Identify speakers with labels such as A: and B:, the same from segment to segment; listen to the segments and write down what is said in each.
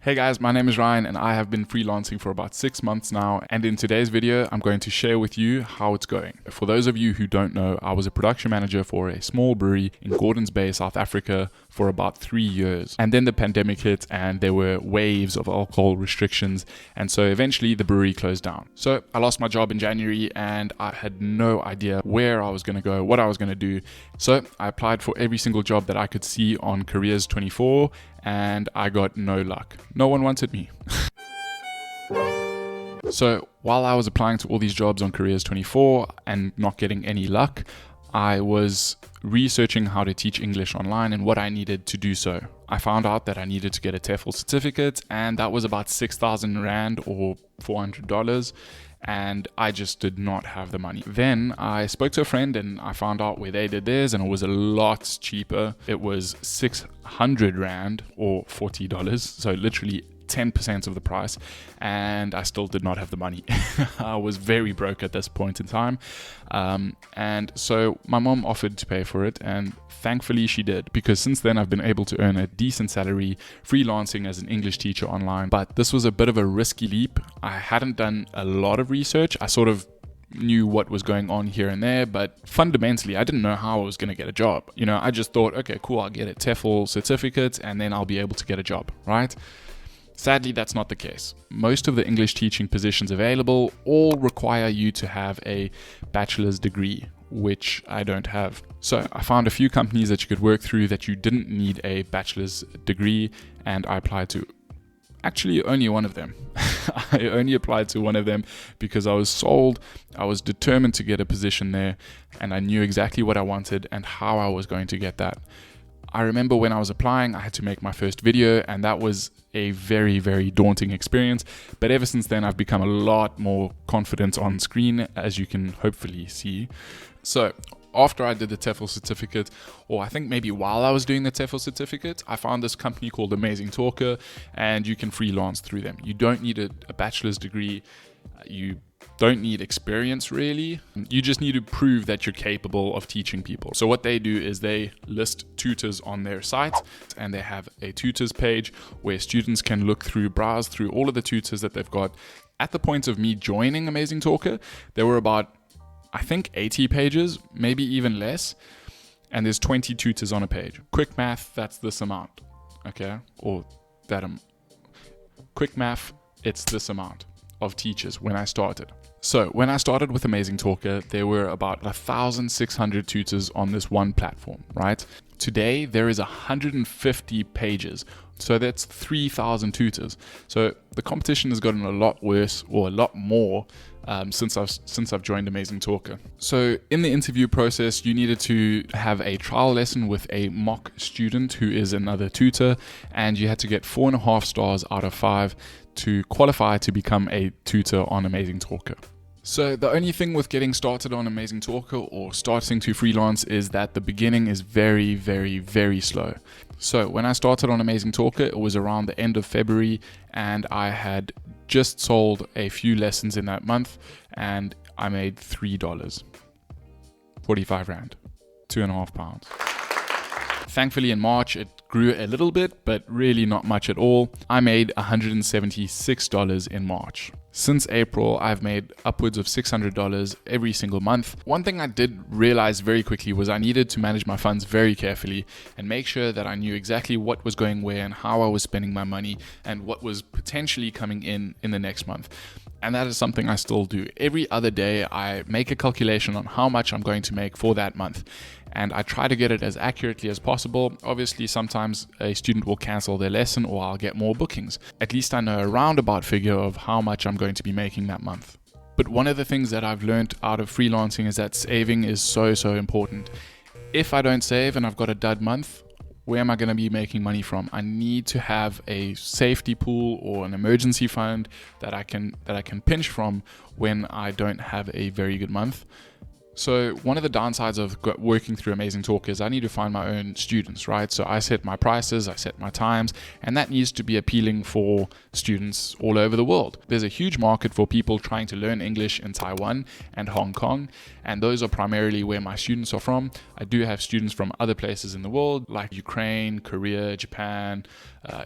A: Hey guys, my name is Ryan and I have been freelancing for about 6 months now, and in today's video I'm going to share with you how it's going. For those of you who don't know, I was a production manager for a small brewery in Gordons Bay, South Africa for about 3 years, and then the pandemic hit and there were waves of alcohol restrictions, and so eventually the brewery closed down. So I lost my job in January and I had no idea where I was going to go, what I was going to do. So I applied for every single job that I could see on Careers 24 and I got no luck. No one wanted me. So while I was applying to all these jobs on Careers 24 and not getting any luck, I was researching how to teach English online and what I needed to do so. I found out that I needed to get a TEFL certificate, and that was about 6,000 Rand or $400. And I just did not have the money. Then I spoke to a friend and I found out where they did theirs, and it was a lot cheaper. It was 600 Rand or $40, so literally 10% of the price, and I still did not have the money. I was very broke at this point in time, and so my mom offered to pay for it, and thankfully she did, because since then I've been able to earn a decent salary freelancing as an English teacher online. But this was a bit of a risky leap. I hadn't done a lot of research. I sort of knew what was going on here and there, but fundamentally I didn't know how I was going to get a job. I just thought, okay, cool, I'll get a TEFL certificate and then I'll be able to get a job, right? Sadly, that's not the case. Most of the English teaching positions available all require you to have a bachelor's degree, which I don't have. So I found a few companies that you could work through that you didn't need a bachelor's degree, and I applied to actually only one of them. I only applied to one of them because I was sold. I was determined to get a position there, and I knew exactly what I wanted and how I was going to get that. I remember when I was applying, I had to make my first video, and that was a very, very daunting experience. But ever since then, I've become a lot more confident on screen, as you can hopefully see. So after I did the TEFL certificate, or I think maybe while I was doing the TEFL certificate, I found this company called AmazingTalker, and you can freelance through them. You don't need a bachelor's degree. You don't need experience really. You just need to prove that you're capable of teaching people. So what they do is they list tutors on their site, and they have a tutors page where students can browse through all of the tutors that they've got. At the point of me joining AmazingTalker, there were about, I think, 80 pages, maybe even less, and there's 20 tutors on a page. Quick math, that's this amount, okay? Or that quick math, it's this amount of teachers when I started. So when I started with AmazingTalker, there were about 1,600 tutors on this one platform, right? Today, there is 150 pages. So that's 3,000 tutors. So the competition has gotten a lot worse, or a lot more, since I've joined AmazingTalker. So in the interview process, you needed to have a trial lesson with a mock student who is another tutor, and you had to get 4.5 stars out of 5 to qualify to become a tutor on AmazingTalker. So the only thing with getting started on AmazingTalker or starting to freelance is that the beginning is very, very, very slow. So when I started on AmazingTalker, it was around the end of February, and I had just sold a few lessons in that month, and I made $3, 45 Rand, £2.5. Thankfully in March it grew a little bit, but really not much at all. I made $176 in March. Since April, I've made upwards of $600 every single month. One thing I did realize very quickly was I needed to manage my funds very carefully and make sure that I knew exactly what was going where and how I was spending my money and what was potentially coming in the next month. And that is something I still do. Every other day, I make a calculation on how much I'm going to make for that month. And I try to get it as accurately as possible. Obviously, sometimes a student will cancel their lesson or I'll get more bookings. At least I know a roundabout figure of how much I'm going to be making that month. But one of the things that I've learned out of freelancing is that saving is so important. If I don't save and I've got a dud month, where am I going to be making money from? I need to have a safety pool or an emergency fund that I can pinch from when I don't have a very good month. So one of the downsides of working through AmazingTalker is I need to find my own students, right? So I set my prices, I set my times, and that needs to be appealing for students all over the world. There's a huge market for people trying to learn English in Taiwan and Hong Kong, and those are primarily where my students are from. I do have students from other places in the world, like Ukraine, Korea, Japan,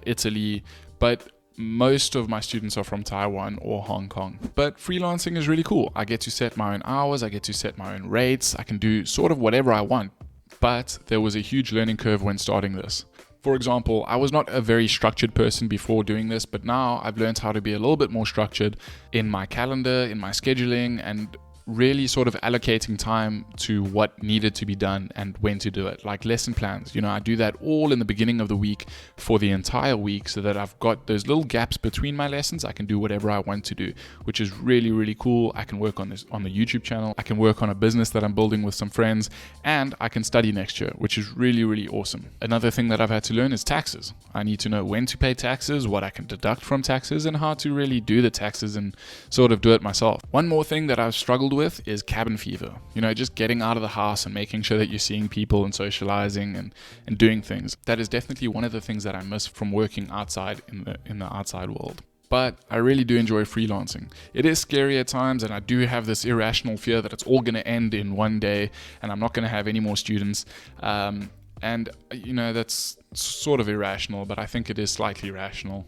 A: Italy, but most of my students are from Taiwan or Hong Kong. But freelancing is really cool. I get to set my own hours, I get to set my own rates, I can do sort of whatever I want. But there was a huge learning curve when starting this. For example, I was not a very structured person before doing this, but now I've learned how to be a little bit more structured in my calendar, in my scheduling, and really sort of allocating time to what needed to be done and when to do it. Like lesson plans, I do that all in the beginning of the week for the entire week, so that I've got those little gaps between my lessons. I can do whatever I want to do, which is really, really cool. I can work on this on the YouTube channel. I can work on a business that I'm building with some friends, and I can study next year, which is really, really awesome. Another thing that I've had to learn is taxes. I need to know when to pay taxes, what I can deduct from taxes, and how to really do the taxes and sort of do it myself. One more thing that I've struggled with is cabin fever. Just getting out of the house and making sure that you're seeing people and socializing and doing things. That is definitely one of the things that I miss from working outside in the outside world. But I really do enjoy freelancing. It is scary at times, and I do have this irrational fear that it's all going to end in one day and I'm not going to have any more students. And that's sort of irrational, but I think it is slightly rational.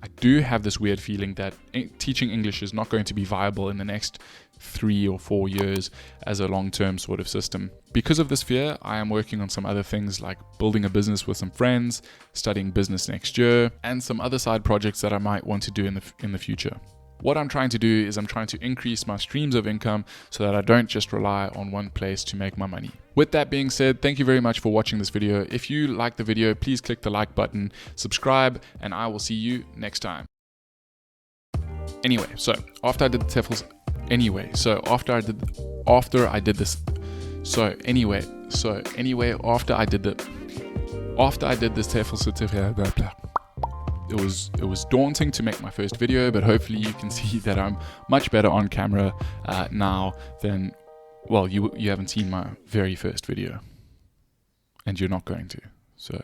A: I do have this weird feeling that teaching English is not going to be viable in the next 3 or 4 years as a long-term sort of system. Because of this fear, I am working on some other things like building a business with some friends, studying business next year, and some other side projects that I might want to do in the future. What I'm trying to do is I'm trying to increase my streams of income so that I don't just rely on one place to make my money. With that being said, thank you very much for watching this video. If you like the video, please click the like button, subscribe, and I will see you next time. Anyway, after I did this TEFL, it was daunting to make my first video, but hopefully you can see that I'm much better on camera now than, well, you haven't seen my very first video, and you're not going to, so